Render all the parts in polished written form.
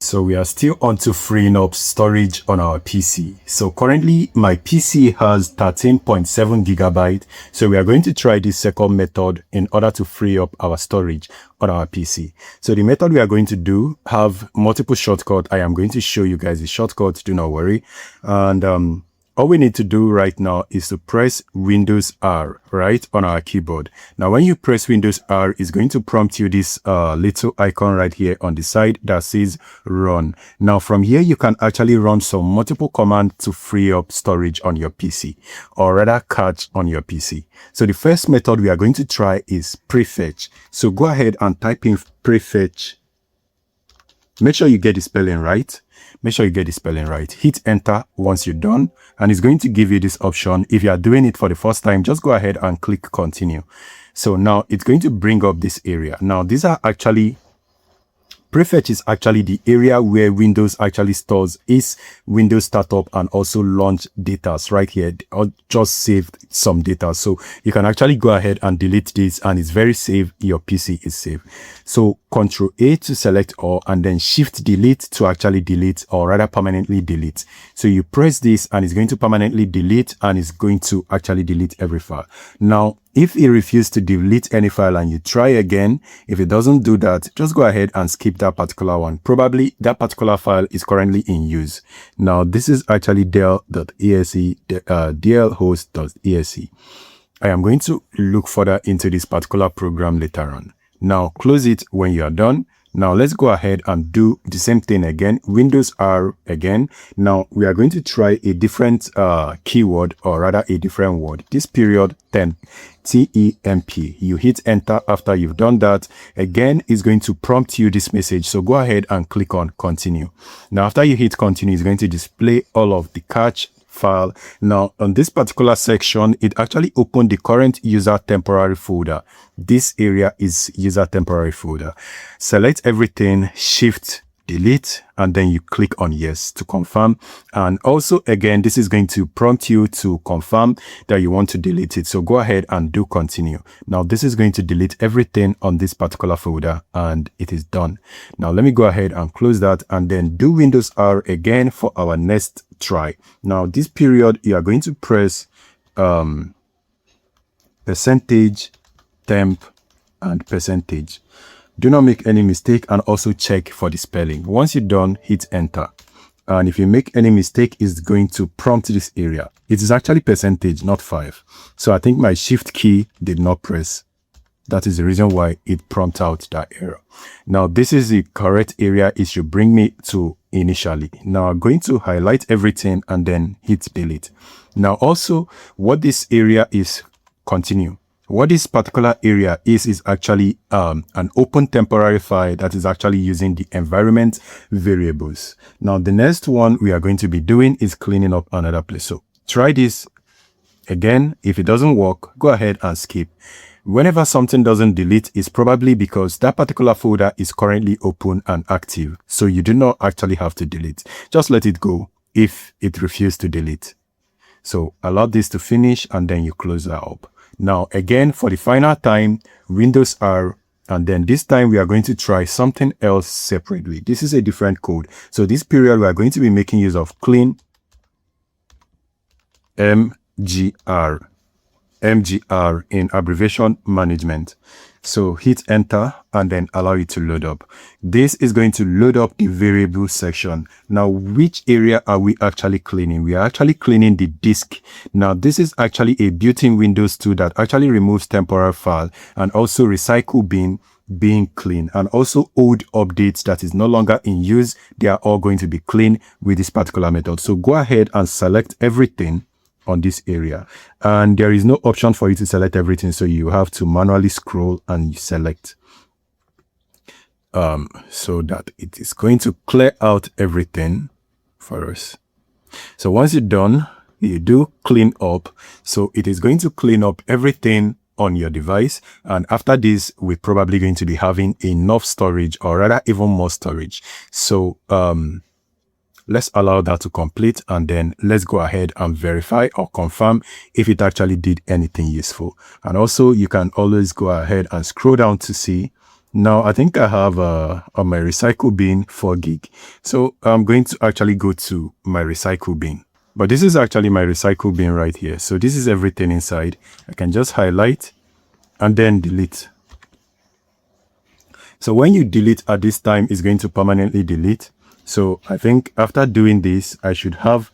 So we are still on to freeing up storage on our PC. So currently my PC has 13.7 gigabyte. So we are going to try this second method in order to free up our storage on our PC. So the method we are going to do have multiple shortcuts. I am going to show you guys the shortcuts, do not worry. And all we need to do right now is to press Windows R, right, on our keyboard. Now, when you press Windows R, it's going to prompt you this little icon right here on the side that says Run. Now, from here, you can actually run some multiple commands to free up storage on your PC, or rather cache on your PC. So the first method we are going to try is prefetch. So go ahead and type in prefetch. Make sure you get the spelling right. Make sure you get the spelling right. Hit enter once you're done, and it's going to give you this option. If you are doing it for the first time, just go ahead and click continue. So now it's going to bring up this area. Now these are actually prefetch is actually the area where Windows actually stores its Windows startup and also launch data right here, or just saved some data. So you can actually go ahead and delete this, and it's very safe. Your PC is safe. So Control A to select all, and then Shift Delete to actually delete, or rather permanently delete. So you press this and it's going to permanently delete, and it's going to actually delete every file. Now, if it refuses to delete any file and you try again, if it doesn't do that, just go ahead and skip that particular one. Probably that particular file is currently in use. Now, this is actually del.exe, dlhost.exe. I am going to look further into this particular program later on. Now, close it when you are done. Now, let's go ahead and do the same thing again. Windows R again. Now, we are going to try a different keyword, or rather a different word. This period temp, T-E-M-P. You hit enter after you've done that. Again, it's going to prompt you this message. So go ahead and click on continue. Now, after you hit continue, it's going to display all of the cache file. Now, on this particular section, it actually opened the current user temporary folder. This area is user temporary folder. Select everything, Shift Delete, and then you click on yes to confirm. And also, again, this is going to prompt you to confirm that you want to delete it. So go ahead and do continue. Now, this is going to delete everything on this particular folder, and it is done. Now, let me go ahead and close that, and then do Windows R again for our next try. Now, this period, you are going to press percentage, temp, and percentage. Do not make any mistake, and also check for the spelling. Once you're done, hit enter. And if you make any mistake, it's going to prompt this area. It is actually percentage, not 5. So I think my shift key did not press. That is the reason why it prompted out that error. Now, this is the correct area it should bring me to initially. Now, I'm going to highlight everything and then hit delete. Now, also, what this area is, continue. What this particular area is actually an open temporary file that is actually using the environment variables. Now, the next one we are going to be doing is cleaning up another place. So try this again. If it doesn't work, go ahead and skip. Whenever something doesn't delete, it's probably because that particular folder is currently open and active. So you do not actually have to delete. Just let it go if it refuses to delete. So allow this to finish, and then you close that up. Now, again, for the final time, Windows R, and then this time we are going to try something else separately. This is a different code. So this period, we are going to be making use of clean MGR. MGR in abbreviation management. So hit enter and then allow it to load up. This is going to load up the variable section. Now, which area are we actually cleaning? We are actually cleaning the disk. Now, this is actually a built-in Windows tool that actually removes temporary file, and also recycle bin being clean, and also old updates that is no longer in use. They are all going to be clean with this particular method. So go ahead and select everything on this area, and there is no option for you to select everything, so you have to manually scroll and select so that it is going to clear out everything for us. So once you're done, you do clean up. So it is going to clean up everything on your device, and after this we're probably going to be having enough storage, or rather even more storage. So let's allow that to complete, and then let's go ahead and verify or confirm if it actually did anything useful. And also, you can always go ahead and scroll down to see Now I think I have on my recycle bin 4 gig. So I'm going to actually go to my recycle bin. But this is actually my recycle bin right here. So this is everything inside. I can just highlight and then delete. So when you delete at this time, it's going to permanently delete. So I think after doing this, I should have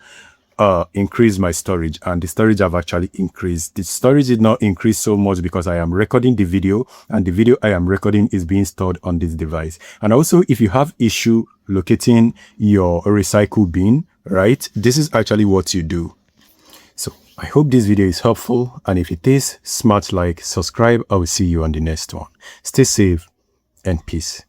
increased my storage, and the storage have actually increased. The storage did not increase so much because I am recording the video, and the video I am recording is being stored on this device. And also, if you have issue locating your recycle bin, right, this is actually what you do. So I hope this video is helpful, and if it is, smash like, subscribe. I will see you on the next one. Stay safe and peace.